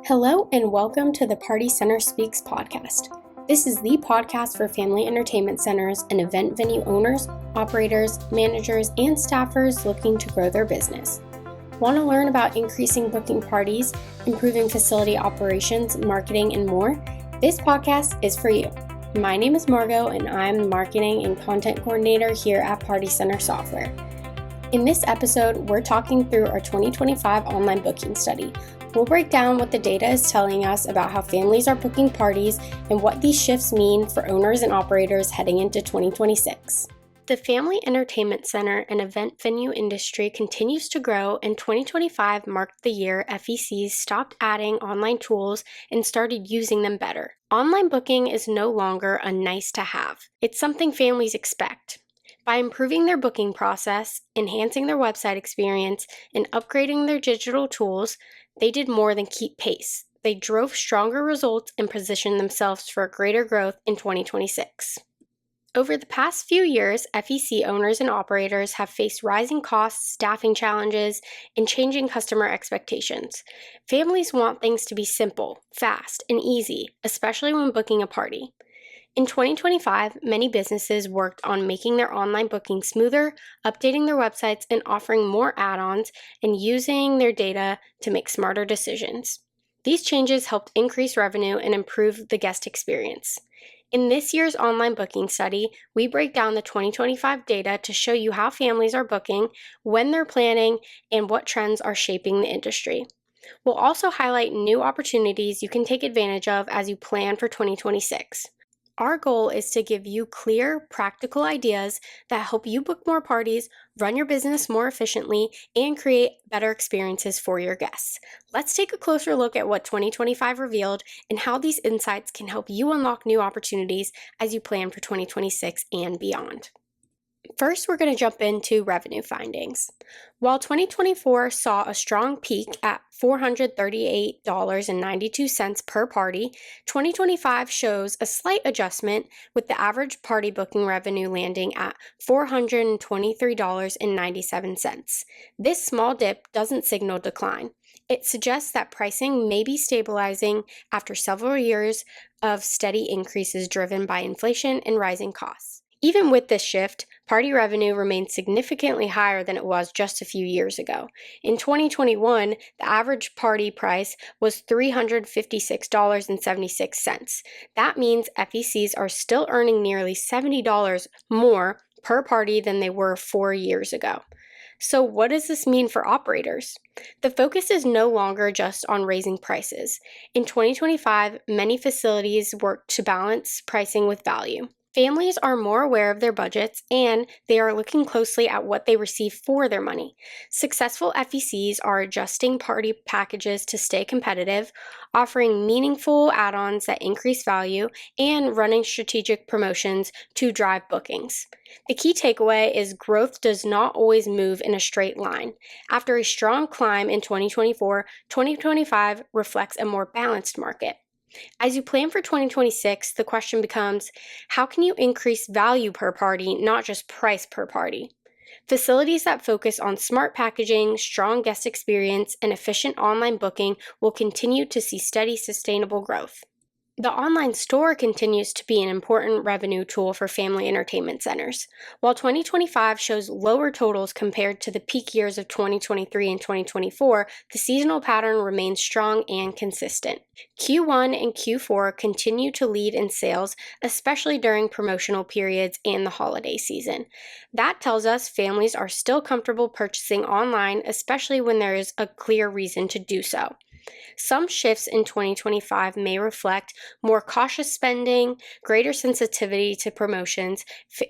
Hello and welcome to the Party Center Speaks podcast. This is the podcast for family entertainment centers and event venue owners, operators, managers, and staffers looking to grow their business. Want to learn about increasing booking parties, improving facility operations, marketing, and more? This podcast is for you. My name is Margaux and I'm the marketing and content coordinator here at Party Center Software. In this episode, we're talking through our 2025 online booking study. We'll break down what the data is telling us about how families are booking parties and what these shifts mean for owners and operators heading into 2026. The family entertainment center and event venue industry continues to grow, and 2025 marked the year FECs stopped adding online tools and started using them better. Online booking is no longer a nice to have. It's something families expect. By improving their booking process, enhancing their website experience, and upgrading their digital tools, they did more than keep pace. They drove stronger results and positioned themselves for greater growth in 2026. Over the past few years, FEC owners and operators have faced rising costs, staffing challenges, and changing customer expectations. Families want things to be simple, fast, and easy, especially when booking a party. In 2025, many businesses worked on making their online booking smoother, updating their websites, and offering more add-ons, and using their data to make smarter decisions. These changes helped increase revenue and improve the guest experience. In this year's online booking study, we break down the 2025 data to show you how families are booking, when they're planning, and what trends are shaping the industry. We'll also highlight new opportunities you can take advantage of as you plan for 2026. Our goal is to give you clear, practical ideas that help you book more parties, run your business more efficiently, and create better experiences for your guests. Let's take a closer look at what 2025 revealed and how these insights can help you unlock new opportunities as you plan for 2026 and beyond. First, we're going to jump into revenue findings. While 2024 saw a strong peak at $438.92 per party, 2025 shows a slight adjustment, with the average party booking revenue landing at $423.97. This small dip doesn't signal decline. It suggests that pricing may be stabilizing after several years of steady increases driven by inflation and rising costs. Even with this shift, party revenue remains significantly higher than it was just a few years ago. In 2021, the average party price was $356.76. That means FECs are still earning nearly $70 more per party than they were 4 years ago. So what does this mean for operators? The focus is no longer just on raising prices. In 2025, many facilities work to balance pricing with value. Families are more aware of their budgets, and they are looking closely at what they receive for their money. Successful FECs are adjusting party packages to stay competitive, offering meaningful add-ons that increase value, and running strategic promotions to drive bookings. The key takeaway is growth does not always move in a straight line. After a strong climb in 2024, 2025 reflects a more balanced market. As you plan for 2026, the question becomes, how can you increase value per party, not just price per party? Facilities that focus on smart packaging, strong guest experience, and efficient online booking will continue to see steady, sustainable growth. The online store continues to be an important revenue tool for family entertainment centers. While 2025 shows lower totals compared to the peak years of 2023 and 2024, the seasonal pattern remains strong and consistent. Q1 and Q4 continue to lead in sales, especially during promotional periods and the holiday season. That tells us families are still comfortable purchasing online, especially when there is a clear reason to do so. Some shifts in 2025 may reflect more cautious spending, greater sensitivity to promotions,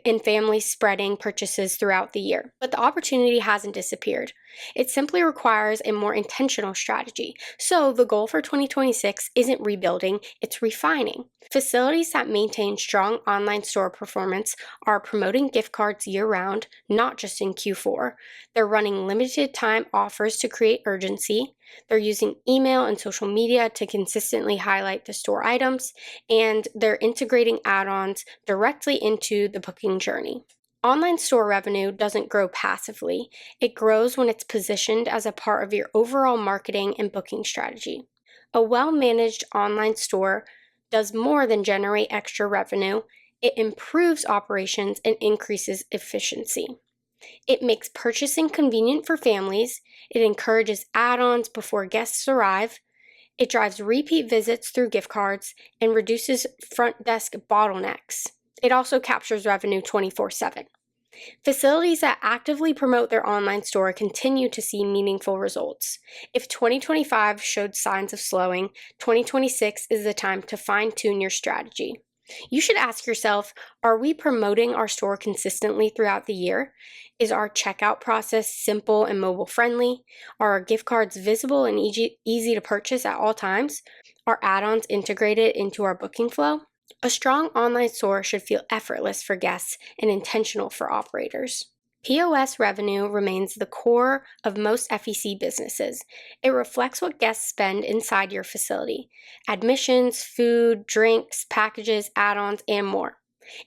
and families spreading purchases throughout the year. But the opportunity hasn't disappeared. It simply requires a more intentional strategy. So the goal for 2026 isn't rebuilding, it's refining. Facilities that maintain strong online store performance are promoting gift cards year-round, not just in Q4. They're running limited time offers to create urgency. They're using email and social media to consistently highlight the store items, and they're integrating add-ons directly into the booking journey. Online store revenue doesn't grow passively. It grows when it's positioned as a part of your overall marketing and booking strategy. A well-managed online store does more than generate extra revenue. It improves operations and increases efficiency. It makes purchasing convenient for families. It encourages add-ons before guests arrive. It drives repeat visits through gift cards and reduces front desk bottlenecks. It also captures revenue 24/7. Facilities that actively promote their online store continue to see meaningful results. If 2025 showed signs of slowing, 2026 is the time to fine-tune your strategy. You should ask yourself, are we promoting our store consistently throughout the year? Is our checkout process simple and mobile friendly? Are our gift cards visible and easy to purchase at all times? Are add-ons integrated into our booking flow? A strong online store should feel effortless for guests and intentional for operators. POS revenue remains the core of most FEC businesses. It reflects what guests spend inside your facility: admissions, food, drinks, packages, add-ons, and more.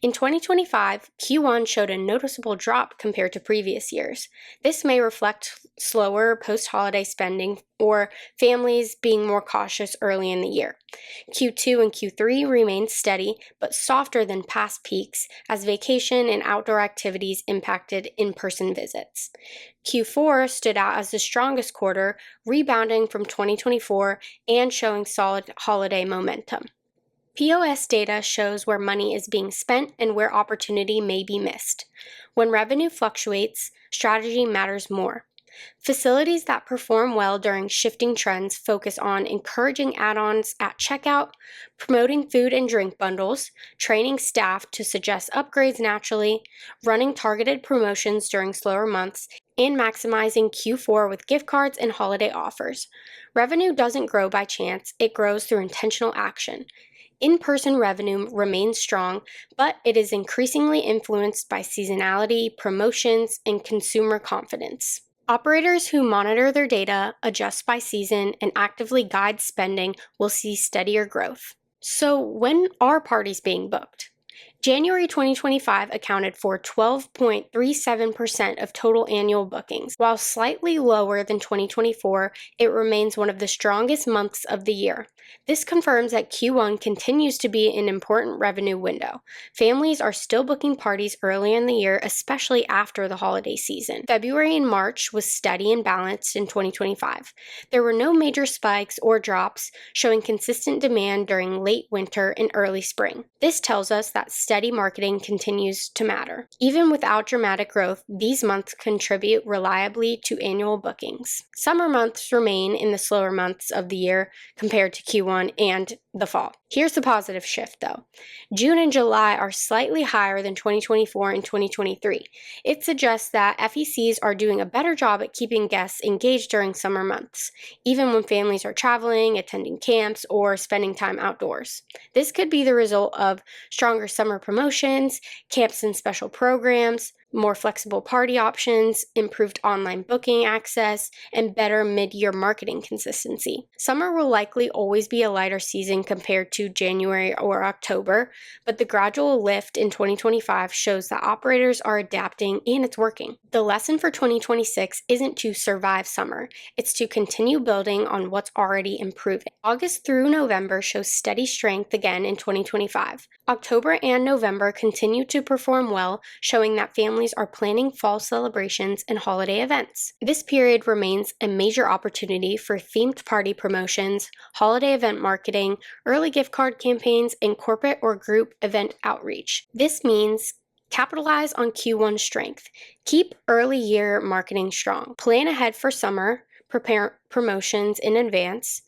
In 2025, Q1 showed a noticeable drop compared to previous years. This may reflect slower post-holiday spending or families being more cautious early in the year. Q2 and Q3 remained steady, but softer than past peaks as vacation and outdoor activities impacted in-person visits. Q4 stood out as the strongest quarter, rebounding from 2024 and showing solid holiday momentum. POS data shows where money is being spent and where opportunity may be missed. When revenue fluctuates, strategy matters more. Facilities that perform well during shifting trends focus on encouraging add-ons at checkout, promoting food and drink bundles, training staff to suggest upgrades naturally, running targeted promotions during slower months, and maximizing Q4 with gift cards and holiday offers. Revenue doesn't grow by chance, it grows through intentional action. In-person revenue remains strong, but it is increasingly influenced by seasonality, promotions, and consumer confidence. Operators who monitor their data, adjust by season, and actively guide spending will see steadier growth. So, when are parties being booked? January 2025 accounted for 12.37% of total annual bookings. While slightly lower than 2024, it remains one of the strongest months of the year. This confirms that Q1 continues to be an important revenue window. Families are still booking parties early in the year, especially after the holiday season. February and March was steady and balanced in 2025. There were no major spikes or drops, showing consistent demand during late winter and early spring. This tells us that steady marketing continues to matter. Even without dramatic growth, these months contribute reliably to annual bookings. Summer months remain in the slower months of the year compared to Q1 and the fall. Here's the positive shift though. June and July are slightly higher than 2024 and 2023. It suggests that FECs are doing a better job at keeping guests engaged during summer months, even when families are traveling, attending camps, or spending time outdoors. This could be the result of stronger summer promotions, camps and special programs, more flexible party options, improved online booking access, and better mid-year marketing consistency. Summer will likely always be a lighter season compared to January or October, but the gradual lift in 2025 shows that operators are adapting and it's working. The lesson for 2026 isn't to survive summer, it's to continue building on what's already improving. August through November shows steady strength again in 2025. October and November continue to perform well, showing that families are planning fall celebrations and holiday events. This period remains a major opportunity for themed party promotions, holiday event marketing, early gift card campaigns, and corporate or group event outreach. This means capitalize on Q1 strength. Keep early year marketing strong. Plan ahead for summer, prepare promotions in advance.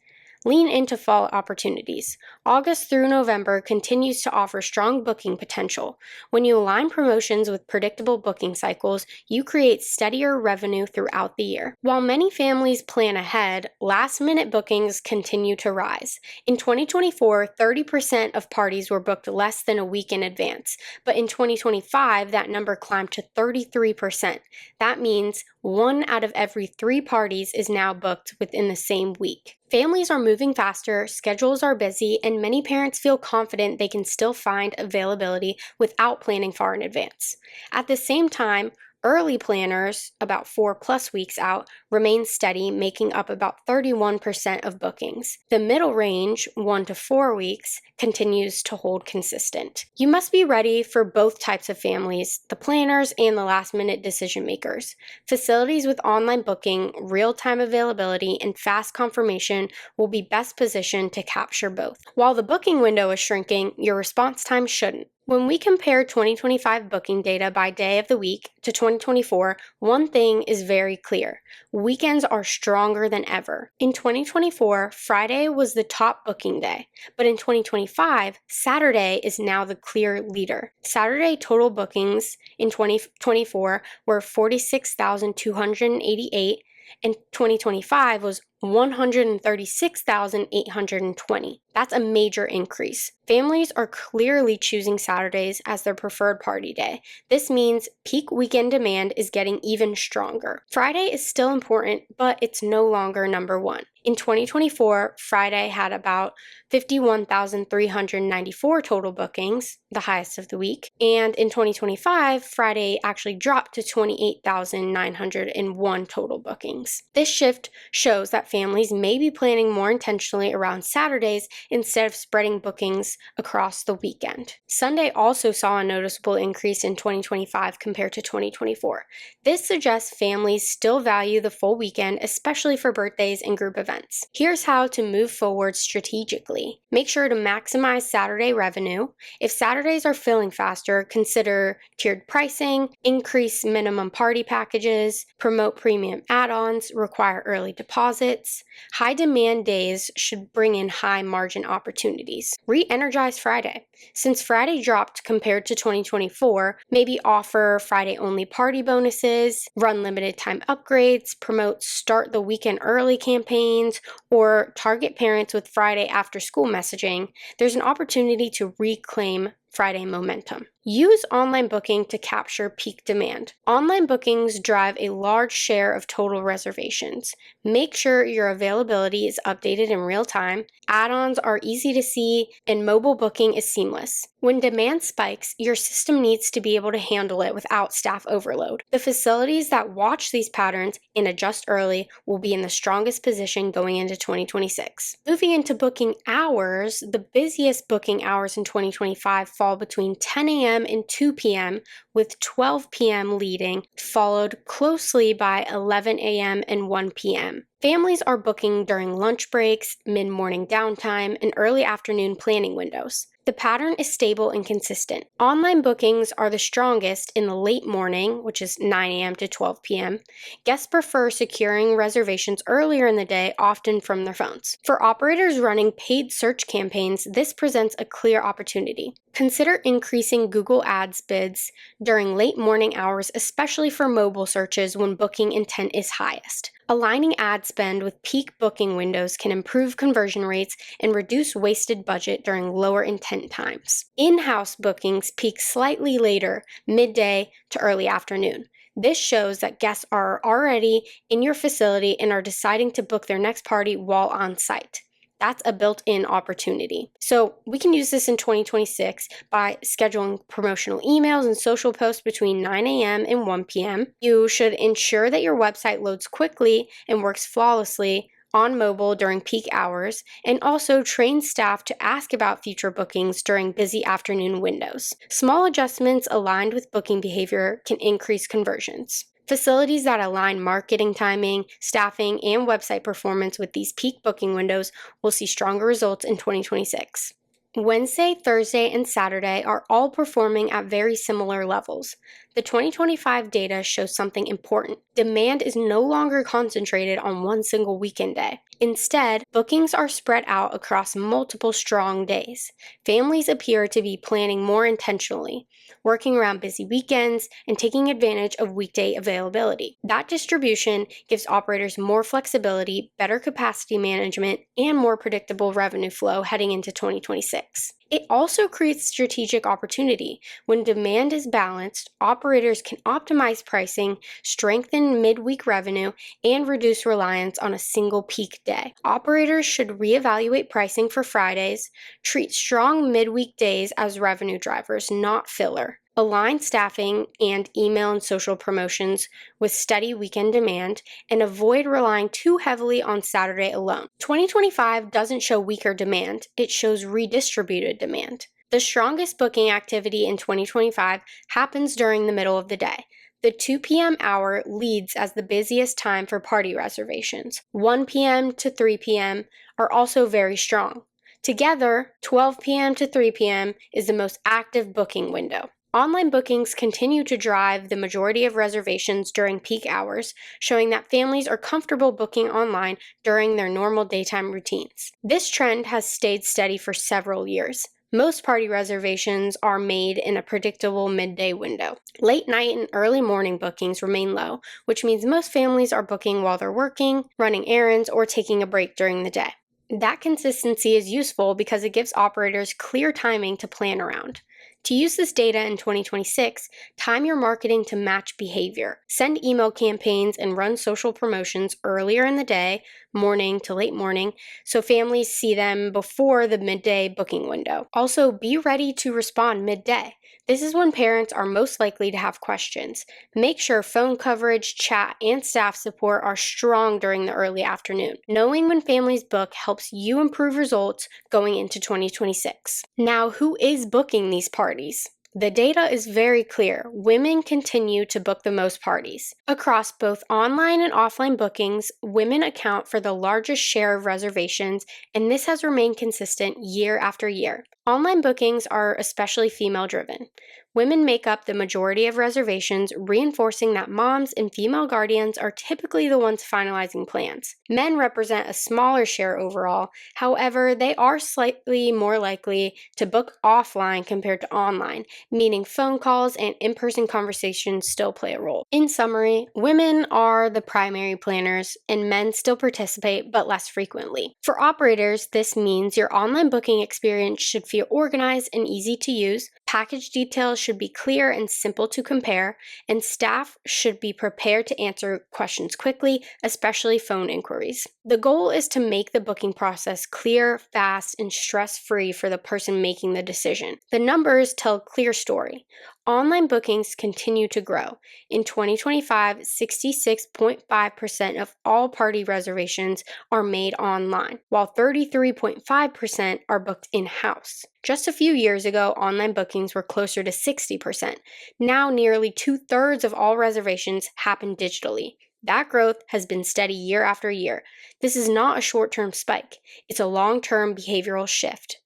Lean into fall opportunities. August through November continues to offer strong booking potential. When you align promotions with predictable booking cycles, you create steadier revenue throughout the year. While many families plan ahead, last-minute bookings continue to rise. In 2024, 30% of parties were booked less than a week in advance, but in 2025, that number climbed to 33%. That means 1 out of every 3 parties is now booked within the same week. Families are moving faster, schedules are busy, and many parents feel confident they can still find availability without planning far in advance. At the same time, Early planners, about 4+ weeks out, remain steady, making up about 31% of bookings. The middle range, 1 to 4 weeks, continues to hold consistent. You must be ready for both types of families, the planners and the last-minute decision makers. Facilities with online booking, real-time availability, and fast confirmation will be best positioned to capture both. While the booking window is shrinking, your response time shouldn't. When we compare 2025 booking data by day of the week to 2024, one thing is very clear. Weekends are stronger than ever. In 2024, Friday was the top booking day, but in 2025, Saturday is now the clear leader. Saturday total bookings in 2024 were 46,288, and 2025 was 136,820. That's a major increase. Families are clearly choosing Saturdays as their preferred party day. This means peak weekend demand is getting even stronger. Friday is still important, but it's no longer number one. In 2024, Friday had about 51,394 total bookings, the highest of the week. And in 2025, Friday actually dropped to 28,901 total bookings. This shift shows that families may be planning more intentionally around Saturdays instead of spreading bookings across the weekend. Sunday also saw a noticeable increase in 2025 compared to 2024. This suggests families still value the full weekend, especially for birthdays and group events. Here's how to move forward strategically. Make sure to maximize Saturday revenue. If Saturdays are filling faster, consider tiered pricing, increase minimum party packages, promote premium add-ons, require early deposits. High demand days should bring in high margin opportunities. Re-energize Friday. Since Friday dropped compared to 2024, maybe offer Friday only party bonuses, run limited time upgrades, promote start the weekend early campaigns, or target parents with Friday after school messaging. There's an opportunity to reclaim Friday momentum. Use online booking to capture peak demand. Online bookings drive a large share of total reservations. Make sure your availability is updated in real time, add-ons are easy to see, and mobile booking is seamless. When demand spikes, your system needs to be able to handle it without staff overload. The facilities that watch these patterns and adjust early will be in the strongest position going into 2026. Moving into booking hours, the busiest booking hours in 2025 fall between 10 a.m. and 2 p.m., with 12 p.m. leading, followed closely by 11 a.m. and 1 p.m. Families are booking during lunch breaks, mid-morning downtime, and early afternoon planning windows. The pattern is stable and consistent. Online bookings are the strongest in the late morning, which is 9 a.m. to 12 p.m. Guests prefer securing reservations earlier in the day, often from their phones. For operators running paid search campaigns, this presents a clear opportunity. Consider increasing Google Ads bids during late morning hours, especially for mobile searches when booking intent is highest. Aligning ad spend with peak booking windows can improve conversion rates and reduce wasted budget during lower intent times. In-house bookings peak slightly later, midday to early afternoon. This shows that guests are already in your facility and are deciding to book their next party while on site. That's a built-in opportunity. So we can use this in 2026 by scheduling promotional emails and social posts between 9 a.m. and 1 p.m. You should ensure that your website loads quickly and works flawlessly on mobile during peak hours, and also train staff to ask about future bookings during busy afternoon windows. Small adjustments aligned with booking behavior can increase conversions. Facilities that align marketing timing, staffing, and website performance with these peak booking windows will see stronger results in 2026. Wednesday, Thursday, and Saturday are all performing at very similar levels. The 2025 data shows something important. Demand is no longer concentrated on one single weekend day. Instead, bookings are spread out across multiple strong days. Families appear to be planning more intentionally, working around busy weekends and taking advantage of weekday availability. That distribution gives operators more flexibility, better capacity management, and more predictable revenue flow heading into 2026. It also creates strategic opportunity. When demand is balanced, operators can optimize pricing, strengthen midweek revenue, and reduce reliance on a single peak day. Operators should reevaluate pricing for Fridays, treat strong midweek days as revenue drivers, not filler. Align staffing and email and social promotions with steady weekend demand, and avoid relying too heavily on Saturday alone. 2025 doesn't show weaker demand, it shows redistributed demand. The strongest booking activity in 2025 happens during the middle of the day. The 2 p.m. hour leads as the busiest time for party reservations. 1 p.m. to 3 p.m. are also very strong. Together, 12 p.m. to 3 p.m. is the most active booking window. Online bookings continue to drive the majority of reservations during peak hours, showing that families are comfortable booking online during their normal daytime routines. This trend has stayed steady for several years. Most party reservations are made in a predictable midday window. Late night and early morning bookings remain low, which means most families are booking while they're working, running errands, or taking a break during the day. That consistency is useful because it gives operators clear timing to plan around. To use this data in 2026, time your marketing to match behavior. Send email campaigns and run social promotions earlier in the day, morning to late morning, so families see them before the midday booking window. Also, be ready to respond midday. This is when parents are most likely to have questions. Make sure phone coverage, chat, and staff support are strong during the early afternoon. Knowing when families book helps you improve results going into 2026. Now, who is booking these parties? The data is very clear. Women continue to book the most parties. Across both online and offline bookings, women account for the largest share of reservations, and this has remained consistent year after year. Online bookings are especially female-driven. Women make up the majority of reservations, reinforcing that moms and female guardians are typically the ones finalizing plans. Men represent a smaller share overall, however, they are slightly more likely to book offline compared to online, meaning phone calls and in-person conversations still play a role. In summary, women are the primary planners and men still participate but less frequently. For operators, this means your online booking experience should feel organized and easy to use, package details should be clear and simple to compare, and staff should be prepared to answer questions quickly, especially phone inquiries. The goal is to make the booking process clear, fast, and stress-free for the person making the decision. The numbers tell a clear story. Online bookings continue to grow. In 2025, 66.5% of all party reservations are made online, while 33.5% are booked in-house. Just a few years ago, online bookings were closer to 60%. Now, nearly 2/3 of all reservations happen digitally. That growth has been steady year after year. This is not a short-term spike. It's a long-term behavioral shift.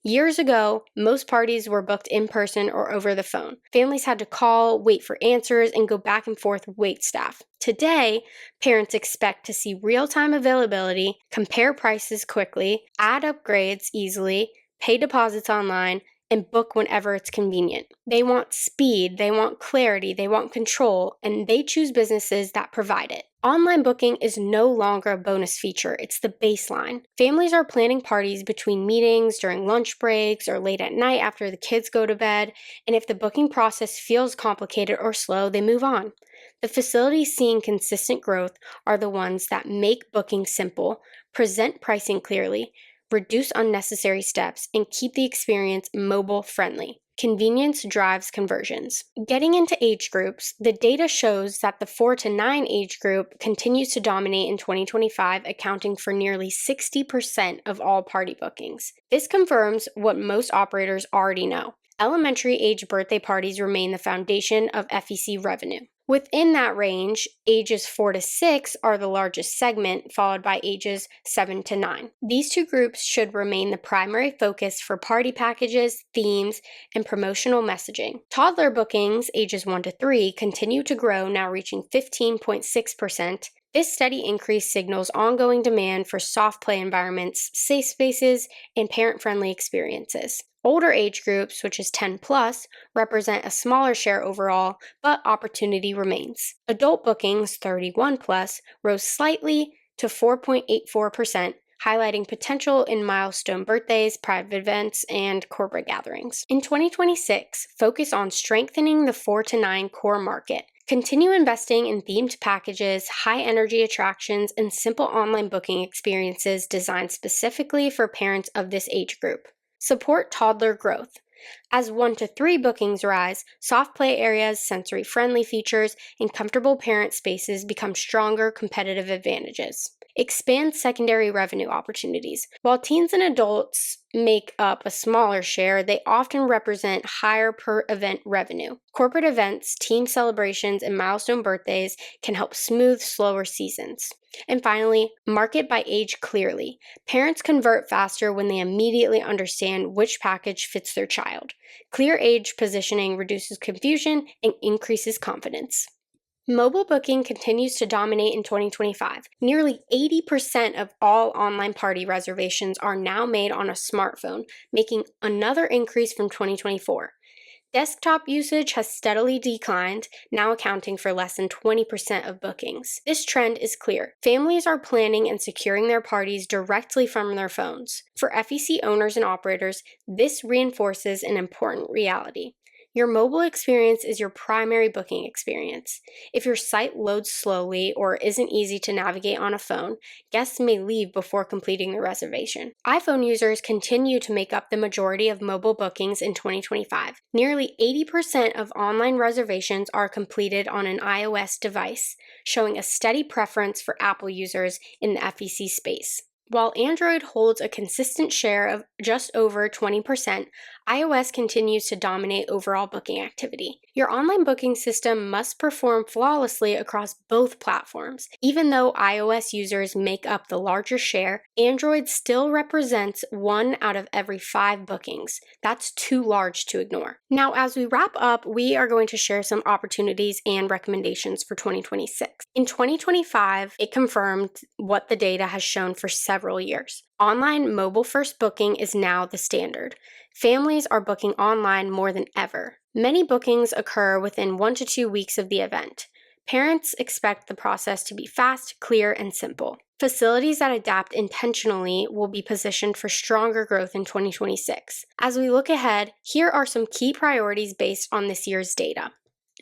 Years ago, most parties were booked in person or over the phone. Families had to call, wait for answers, and go back and forth with wait staff. Today, parents expect to see real-time availability, compare prices quickly, add upgrades easily, pay deposits online, and book whenever it's convenient. They want speed, they want clarity, they want control, and they choose businesses that provide it. Online booking is no longer a bonus feature, it's the baseline. Families are planning parties between meetings, during lunch breaks, or late at night after the kids go to bed, and if the booking process feels complicated or slow, they move on. The facilities seeing consistent growth are the ones that make booking simple, present pricing clearly, reduce unnecessary steps, and keep the experience mobile-friendly. Convenience drives conversions. Getting into age groups, the data shows that the 4 to 9 age group continues to dominate in 2025, accounting for nearly 60% of all party bookings. This confirms what most operators already know. Elementary age birthday parties remain the foundation of FEC revenue. Within that range, ages 4 to 6 are the largest segment, followed by ages 7 to 9. These two groups should remain the primary focus for party packages, themes, and promotional messaging. Toddler bookings, ages 1 to 3, continue to grow, now reaching 15.6%. This steady increase signals ongoing demand for soft play environments, safe spaces, and parent-friendly experiences. Older age groups, which is 10 plus, represent a smaller share overall, but opportunity remains. Adult bookings, 31 plus, rose slightly to 4.84%, highlighting potential in milestone birthdays, private events, and corporate gatherings. In 2026, focus on strengthening the 4 to 9 core market. Continue investing in themed packages, high-energy attractions, and simple online booking experiences designed specifically for parents of this age group. Support toddler growth. As 1 to 3 bookings rise, soft play areas, sensory-friendly features, and comfortable parent spaces become stronger competitive advantages. Expand secondary revenue opportunities. While teens and adults make up a smaller share, they often represent higher per event revenue. Corporate events, team celebrations, and milestone birthdays can help smooth slower seasons. And finally, market by age clearly. Parents convert faster when they immediately understand which package fits their child. Clear age positioning reduces confusion and increases confidence. Mobile booking continues to dominate in 2025. Nearly 80% of all online party reservations are now made on a smartphone, making another increase from 2024. Desktop usage has steadily declined, now accounting for less than 20% of bookings. This trend is clear. Families are planning and securing their parties directly from their phones. For FEC owners and operators, this reinforces an important reality. Your mobile experience is your primary booking experience. If your site loads slowly or isn't easy to navigate on a phone, guests may leave before completing the reservation. iPhone users continue to make up the majority of mobile bookings in 2025. Nearly 80% of online reservations are completed on an iOS device, showing a steady preference for Apple users in the FEC space. While Android holds a consistent share of just over 20%, iOS continues to dominate overall booking activity. Your online booking system must perform flawlessly across both platforms. Even though iOS users make up the larger share, Android still represents 1 out of every 5 bookings. That's too large to ignore. Now, as we wrap up, we are going to share some opportunities and recommendations for 2026. In 2025, it confirmed what the data has shown for several years. Online mobile-first booking is now the standard. Families are booking online more than ever. Many bookings occur within 1 to 2 weeks of the event. Parents expect the process to be fast, clear, and simple. Facilities that adapt intentionally will be positioned for stronger growth in 2026. As we look ahead, here are some key priorities based on this year's data.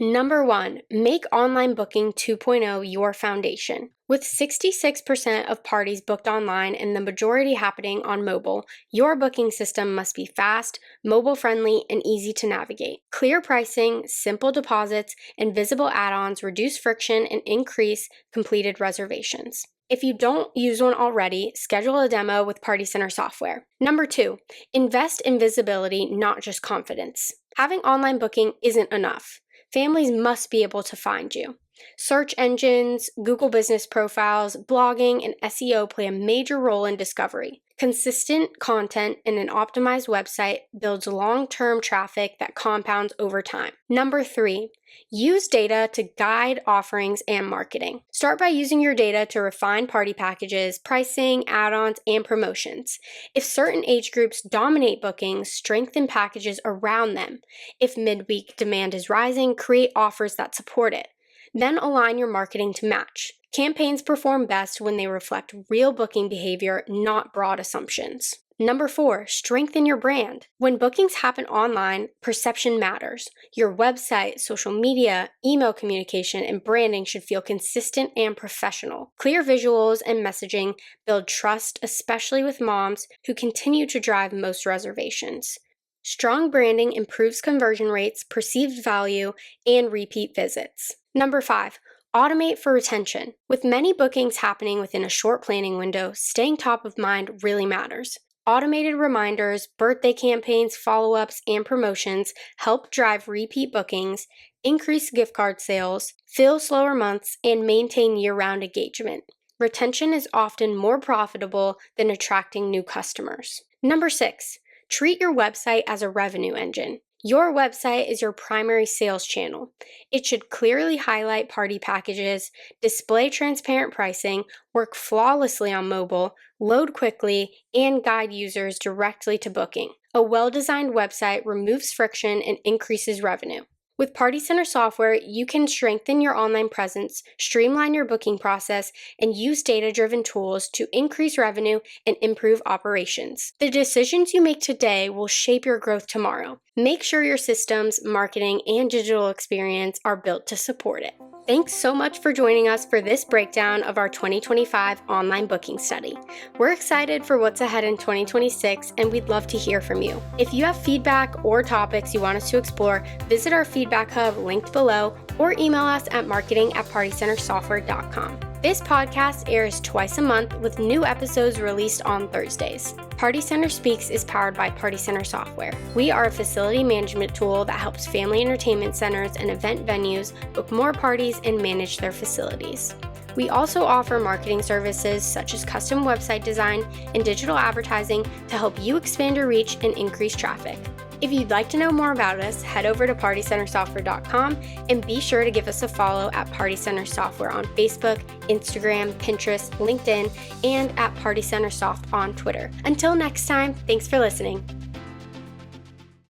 Number 1, make online booking 2.0 your foundation. With 66% of parties booked online and the majority happening on mobile, your booking system must be fast, mobile-friendly, and easy to navigate. Clear pricing, simple deposits, and visible add-ons reduce friction and increase completed reservations. If you don't use one already, schedule a demo with Party Center software. Number 2, invest in visibility, not just confidence. Having online booking isn't enough. Families must be able to find you. Search engines, Google business profiles, blogging, and SEO play a major role in discovery. Consistent content and an optimized website builds long-term traffic that compounds over time. Number 3, use data to guide offerings and marketing. Start by using your data to refine party packages, pricing, add-ons, and promotions. If certain age groups dominate bookings, strengthen packages around them. If midweek demand is rising, create offers that support it. Then align your marketing to match. Campaigns perform best when they reflect real booking behavior, not broad assumptions. Number 4, strengthen your brand. When bookings happen online, perception matters. Your website, social media, email communication, and branding should feel consistent and professional. Clear visuals and messaging build trust, especially with moms who continue to drive most reservations. Strong branding improves conversion rates, perceived value, and repeat visits. Number 5, automate for retention. With many bookings happening within a short planning window, staying top of mind really matters. Automated reminders, birthday campaigns, follow-ups, and promotions help drive repeat bookings, increase gift card sales, fill slower months, and maintain year-round engagement. Retention is often more profitable than attracting new customers. Number 6, treat your website as a revenue engine. Your website is your primary sales channel. It should clearly highlight party packages, display transparent pricing, work flawlessly on mobile, load quickly, and guide users directly to booking. A well-designed website removes friction and increases revenue. With Party Center software, you can strengthen your online presence, streamline your booking process, and use data-driven tools to increase revenue and improve operations. The decisions you make today will shape your growth tomorrow. Make sure your systems, marketing, and digital experience are built to support it. Thanks so much for joining us for this breakdown of our 2025 online booking study. We're excited for what's ahead in 2026, and we'd love to hear from you. If you have feedback or topics you want us to explore, visit our feedback hub linked below or email us at marketing@partycentersoftware.com. This podcast airs twice a month with new episodes released on Thursdays. Party Center Speaks is powered by Party Center Software. We are a facility management tool that helps family entertainment centers and event venues book more parties and manage their facilities. We also offer marketing services such as custom website design and digital advertising to help you expand your reach and increase traffic. If you'd like to know more about us, head over to partycentersoftware.com and be sure to give us a follow at Party Center Software on Facebook, Instagram, Pinterest, LinkedIn, and at Party Center Soft on Twitter. Until next time, thanks for listening.